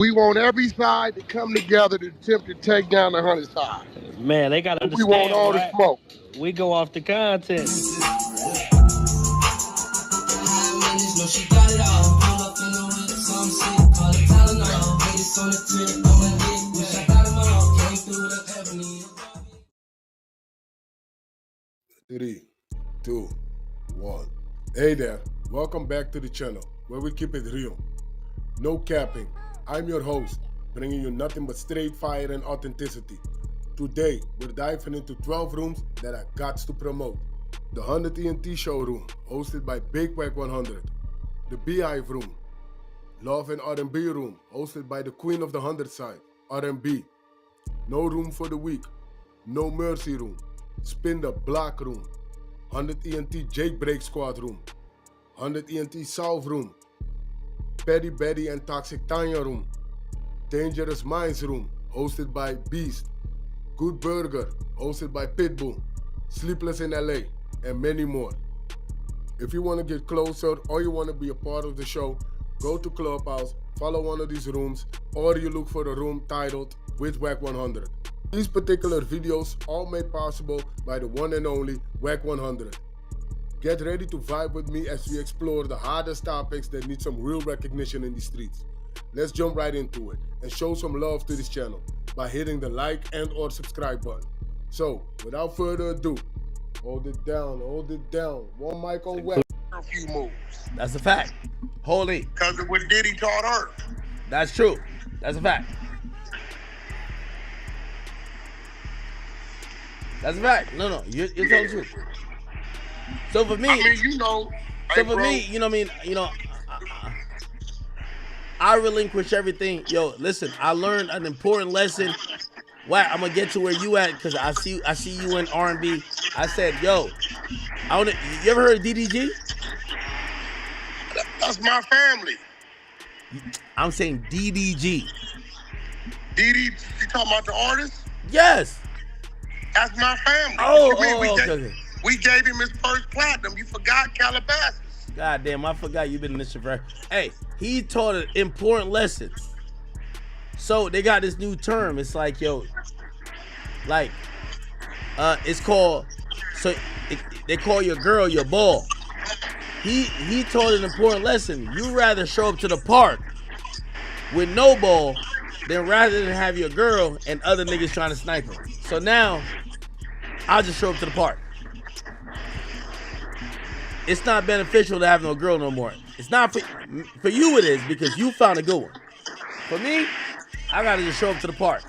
We want every side to come together to attempt to take down the 100 side. Man, they gotta understand. We want all the smoke. We go off the content. Three, two, one. Hey there, welcome back to the channel where we keep it real. No capping. I'm your host, bringing you nothing but straight fire and authenticity. Today, we're diving into 12 rooms that I got to promote. The 100 ENT showroom, hosted by Big Wack100. The Beehive room. Love and R&B room, hosted by the queen of the 100 side, R&B. No room for the weak. No mercy room. Spin the block room. 100 ENT Jailbreak Squad room. 100 ENT South room. Petty Betty and Toxic Tanya room. Dangerous Minds room, hosted by Beast. Good Burger, hosted by Pitbull. Sleepless in LA, and many more. If you want to get closer or you want to be a part of the show, go to Clubhouse, follow one of these rooms, or you look for a room titled with Wack100. These particular videos all made possible by the one and only Wack100. Get ready to vibe with me as we explore the hardest topics that need some real recognition in the streets. Let's jump right into it and show some love to this channel by hitting the like and or subscribe button. So, without further ado, hold it down. One mic on Wack. A few moves. That's a fact. Holy. Because of what Diddy taught her. That's true. That's a fact. That's a fact. No, you're telling the truth. So for me, I relinquish everything. Yo, listen, I learned an important lesson. Wack, I'm gonna get to where you at because I see you in R&B. I said, yo, you ever heard of DDG? That's my family. I'm saying DDG. You talking about the artist? Yes. That's my family. Okay. We gave him his first platinum. You forgot Calabasas. God damn, I forgot you've been in this forever. Hey, he taught an important lesson. So they got this new term. It's like, yo, like, it's called, they call your girl your ball. He taught an important lesson. You rather show up to the park with no ball than rather than have your girl and other niggas trying to snipe her. So now, I'll just show up to the park. It's not beneficial to have no girl no more. It's not for you it is because you found a good one. For me, I gotta just show up to the park.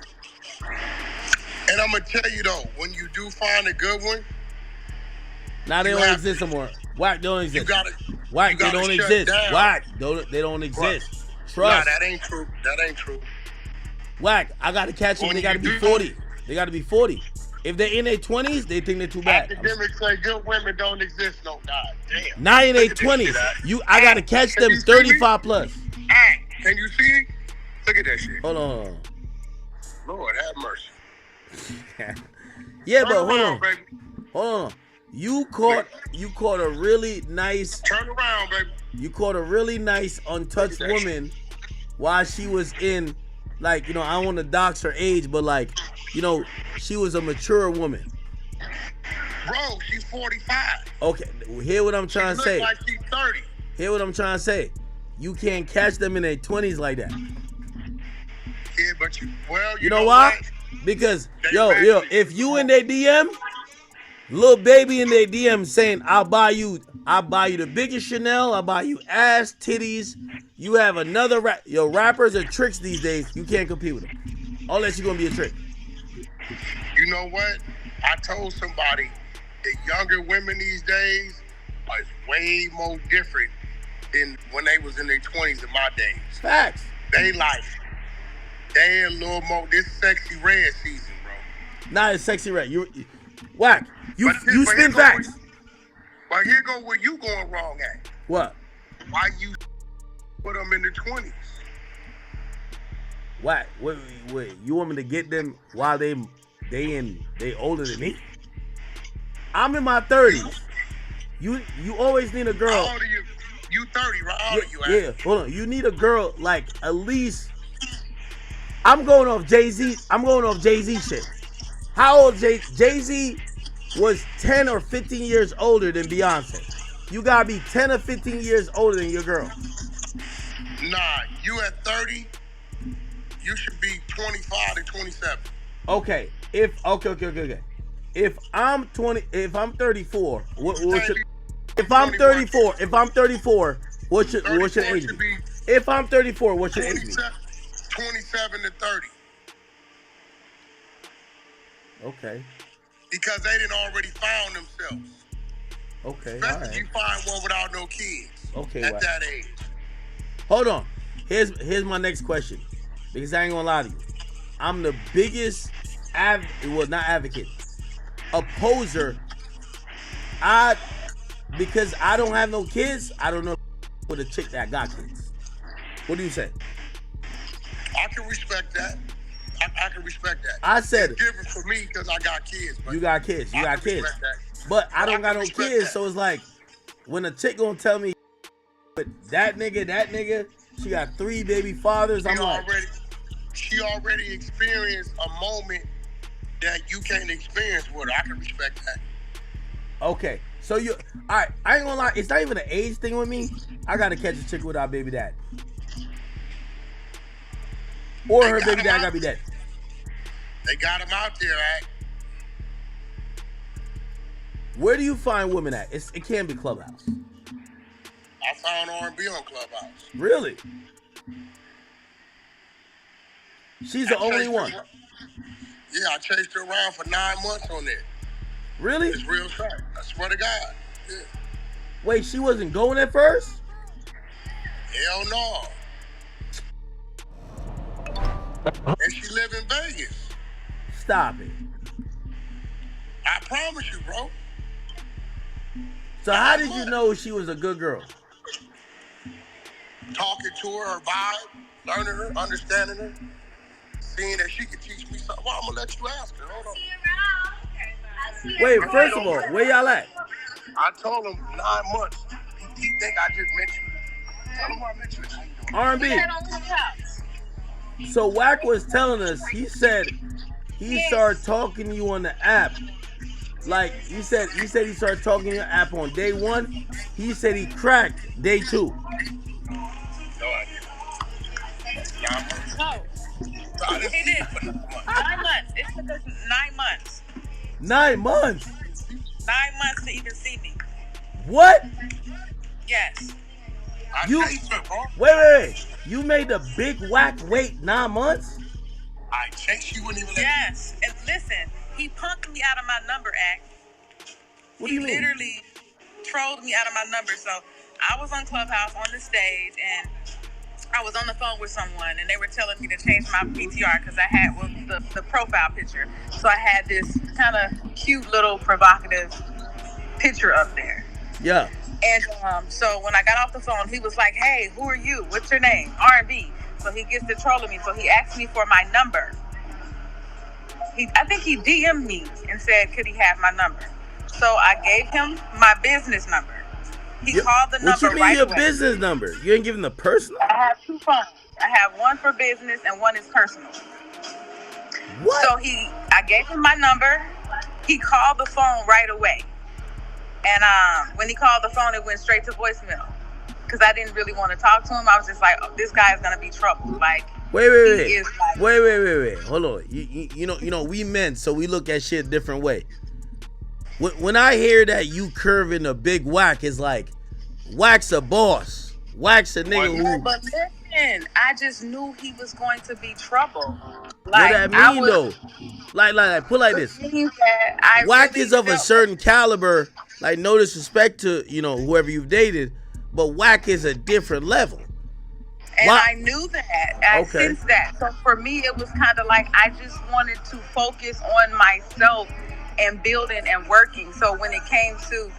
And I'm gonna tell you though, when you do find a good one, now they don't exist no more. Wack don't exist. Wack, they don't exist. Wack, they don't exist. Trust. Nah, that ain't true. Wack, I gotta catch them. They gotta be 40. They gotta be 40. If they're in their 20s, they think they're too bad. Akademiks say good women don't exist. No, God damn. Not in their 20s. I gotta catch them 35 plus. Can you see? Look at that shit. Hold on. Lord have mercy. Yeah, but hold on. You caught a really nice. Turn around, baby. You caught a really nice untouched woman while she was in, like, you know, I don't want to dox her age, but like, you know, she was a mature woman. Bro, she's 45. Okay, hear what I'm trying to say. Like she's 30. Hear what I'm trying to say. You can't catch them in their 20s like that. Yeah, but you know why? Because yo, if you in their DM, little baby in their DM saying, I'll buy you the biggest Chanel, I'll buy you ass, titties. You have another rappers are tricks these days. You can't compete with them. Unless you're gonna be a trick. You know what? I told somebody the younger women these days are way more different than when they was in their 20s in my days. Facts. They a little more, this sexy red season, bro. Not as sexy red. Wack, you spin facts. But here go where you going wrong at. What? Why you put them in the 20s? Wack, wait, you want me to get them while they older than me? I'm in my 30s. You always need a girl. How old are you? You 30, right? How old are you at? Yeah, hold on. You need a girl like at least I'm going off Jay-Z. I'm going off Jay-Z shit. How old Jay-Z was 10 or 15 years older than Beyonce. You gotta be 10 or 15 years older than your girl. Nah, you at 30, you should be 25 to 27. Okay. Okay. If I'm 34, what should if I'm 34, what should age be? If I'm 34, what should age be? 27 to 30. Okay. Because they didn't already found themselves. Okay. Especially All right. if you find one without no kids. Okay. At that age. Hold on. Here's my next question. Because I ain't gonna lie to you. I'm the biggest not advocate. Opposer. Because I don't have no kids, I don't know with a chick that got kids. What do you say? I can respect that. I can respect that. I said it's different for me because I got kids. You got kids. But I don't got no kids, so it's like when a chick gonna tell me that nigga, she got 3 baby fathers. She already experienced a moment that you can't experience with her. I can respect that. Okay, so alright, I ain't gonna lie, it's not even an age thing with me. I gotta catch a chick without baby dad. Or her baby dad gotta be dead. They got him out there, right? Where do you find women at? It can't be Clubhouse. I found R&B on Clubhouse. Really? She's the only one. Yeah, I chased her around for 9 months on there. Really? It's real shit. I swear to God. Yeah. Wait, she wasn't going at first? Hell no. And she live in Vegas. Stop it. I promise you, bro. So how did you know she was a good girl? Talking to her vibe, learning her, understanding her, seeing that she could teach me something. Well, I'm gonna let you ask her. Hold on. Wait, first of all, where y'all at? I told him 9 months. He think I just met you. Tell him I met you. R&B. So Wack was telling us, he said he started talking to you on the app. Like he said he started talking to your app on day 1. He said he cracked day 2. No, I didn't. No. He did. 9 months. It took us 9 months. 9 months? 9 months to even see me. What? Yes. Wait. You made the big Wack wait 9 months? I chased you when he was Yes. And listen, he punked me out of my number act. What do you mean? He literally trolled me out of my number. So I was on Clubhouse on the stage and I was on the phone with someone and they were telling me to change my PTR because I had the profile picture. So I had this kind of cute little provocative picture up there. Yeah. And so when I got off the phone, he was like, "Hey, who are you? What's your name?" R&B. So he gets to trolling me. So he asked me for my number. I think he DM'd me and said, could he have my number? So I gave him my business number. He called the number right away. What you mean your business number? You ain't giving the personal? I have 2 phones. I have one for business and one is personal. What? So I gave him my number. He called the phone right away. And when he called the phone, it went straight to voicemail. Because I didn't really want to talk to him. I was just like, oh, this guy is going to be trouble. Like, Wait. Like, Wait. Hold on. You know, we men, so we look at shit a different way. When I hear that you curving a big Wack, it's like, Wack's a boss. Wack's a nigga who... But listen, I just knew he was going to be trouble. Like, what that mean, though? Like, put like this. Wack is of a certain caliber. Like, no disrespect to, whoever you've dated, but Wack is a different level. And I knew that. I sensed that. So for me, it was kind of like I just wanted to focus on myself and building and working. So when it came to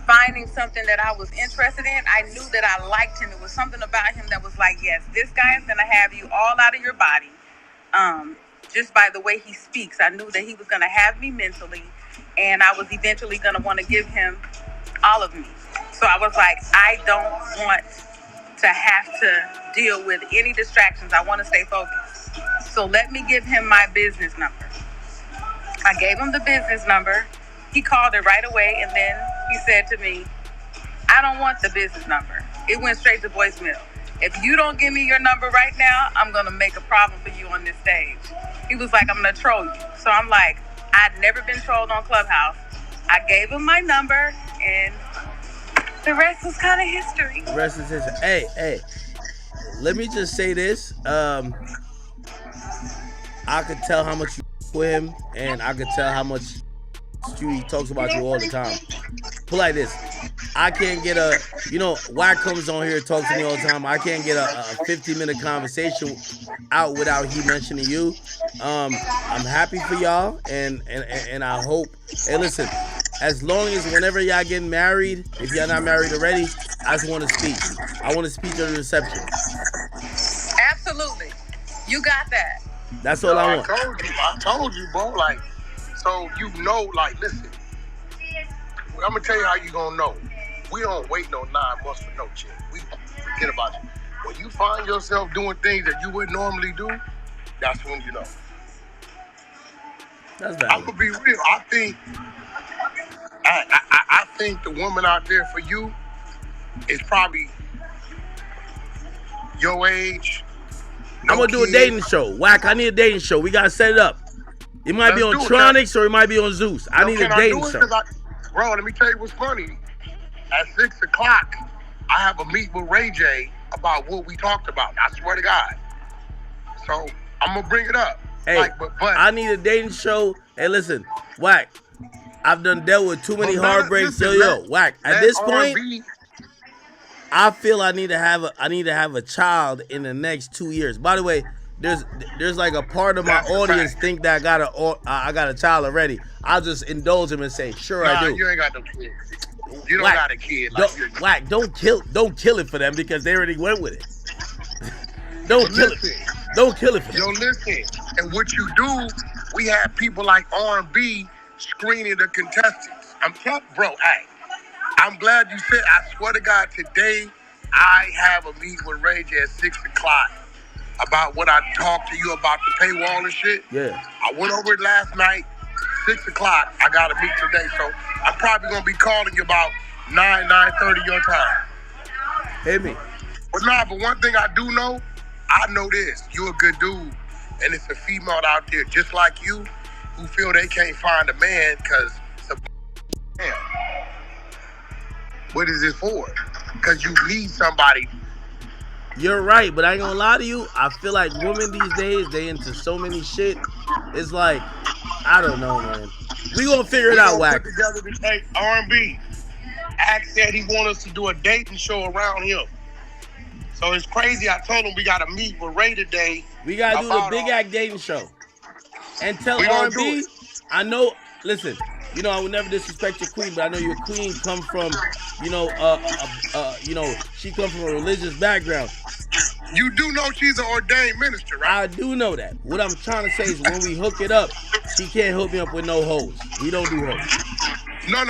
finding something that I was interested in, I knew that I liked him. It was something about him that was like, yes, this guy is going to have you all out of your body. Just by the way he speaks, I knew that he was going to have me mentally, and I was eventually going to want to give him all of me. So I was like, I don't want to have to deal with any distractions. I want to stay focused. So let me give him my business number. I gave him the business number. He called it right away, and then he said to me, I don't want the business number. It went straight to voicemail. If you don't give me your number right now, I'm going to make a problem for you on this stage. He was like, I'm going to troll you. So I'm like, I'd never been trolled on Clubhouse. I gave him my number, and the rest was kind of history. The rest is history. Hey, let me just say this. I could tell how much you with him, and I could tell how much he talks about you all the time. Put like this. I can't get a, Wack comes on here and talks to me all the time. I can't get a 50-minute conversation out without he mentioning you. I'm happy for y'all, and I hope. Hey, listen, as long as whenever y'all getting married, if y'all not married already, I just want to speak. I want to speak to the reception. Absolutely, you got that. That's all I want. I told you, bro. Like, so like, listen. I'm gonna tell you how you gonna know. We don't wait no 9 months for no chick. We forget about you. When you find yourself doing things that you wouldn't normally do, that's when you know. That's valid. I'm gonna be real. I think the woman out there for you is probably your age. I'm gonna do a dating show. Wack, I need a dating show. We gotta set it up. It might be on Tronics or it might be on Zeus. I need a dating show. Bro, let me tell you what's funny. At 6 o'clock, I have a meet with Ray J about what we talked about. I swear to God. So I'm gonna bring it up. Hey, but I need a dating show. Hey, listen, Wack, I've done dealt with too many heartbreaks. Yo, Wack. At this point, I feel I need to have a child in the next 2 years. By the way, there's like a part of my audience think that I got a child already. I'll just indulge him and say, sure, I do. You ain't got no kids. You don't got a kid. Wack, don't kill it for them because they already went with it. Don't kill it for them. Yo, listen. And what you do, we have people like R&B screening the contestants. I'm glad you said. I swear to God, today I have a meet with Ray J at 6 o'clock about what I talked to you about the paywall and shit. Yeah. I went over it last night. 6 o'clock. I got a meet today, so I'm probably gonna be calling you about 9:30 your time. Hit me. But one thing I do know, I know this. You a good dude, and it's a female out there just like you who feel they can't find a man because it's a man. What is it for? Because you need somebody. You're right, but I ain't gonna lie to you. I feel like women these days, they into so many shit. It's like, I don't know, man. We gonna figure it out, Wack. Put together this R&B. Ack said he want us to do a dating show around him. So it's crazy. I told him we gotta meet with Ray today. We gotta do the Big Ack dating show. And tell R&B, I know, listen, I would never disrespect your queen, but I know your queen come from, she come from a religious background. You do know she's an ordained minister, right? I do know that. What I'm trying to say is when we hook it up, she can't hook me up with no hoes. We don't do hoes. No.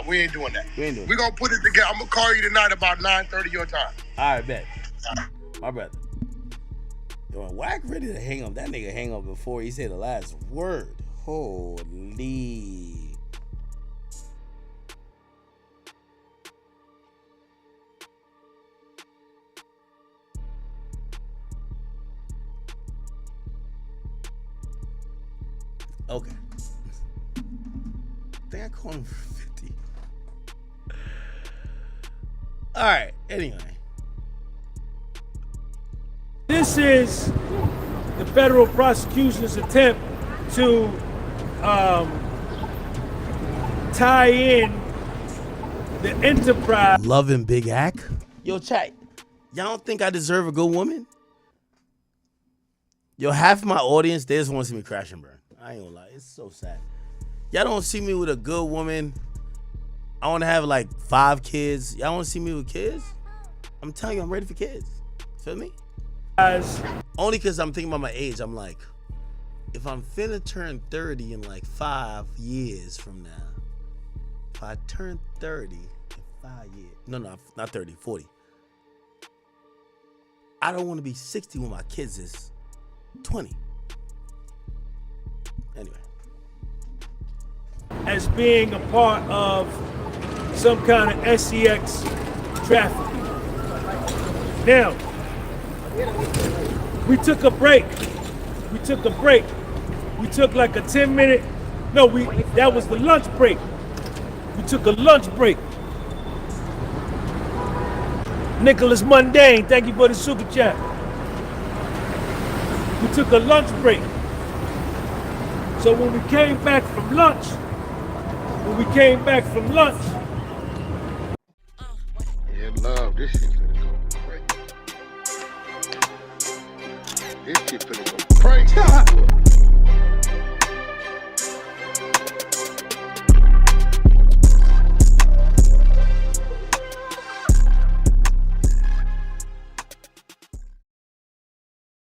We ain't doing that. We're going to put it together. I'm going to call you tonight about 9:30 your time. All right, bet. My brother. Yo, Wack ready to hang up. That nigga hang up before he said the last word. Holy. Okay. I think I called him for 50. All right. Anyway. This is the federal prosecution's attempt to tie in the enterprise. Loving Big Ack. Yo, chat. Y'all don't think I deserve a good woman? Yo, half my audience, they just want to see me crash and burn. I ain't gonna lie. It's so sad. Y'all don't see me with a good woman. I want to have like 5 kids. Y'all want to see me with kids? I'm telling you, I'm ready for kids. Feel me? Only because I'm thinking about my age. I'm like, if I'm finna turn 30 in like 5 years from now, if I turn 30 in 5 years, no, not 30, 40. I don't want to be 60 when my kids is 20. Anyway. As being a part of some kind of SEX trafficking. Now, we took a break. We took like a 10-minute, that was the lunch break. We took a lunch break. Nicholas Mundane, thank you for the super chat. We took a lunch break. So when we came back from lunch, Yeah, love, this shit finna go crazy. This shit finna go crazy.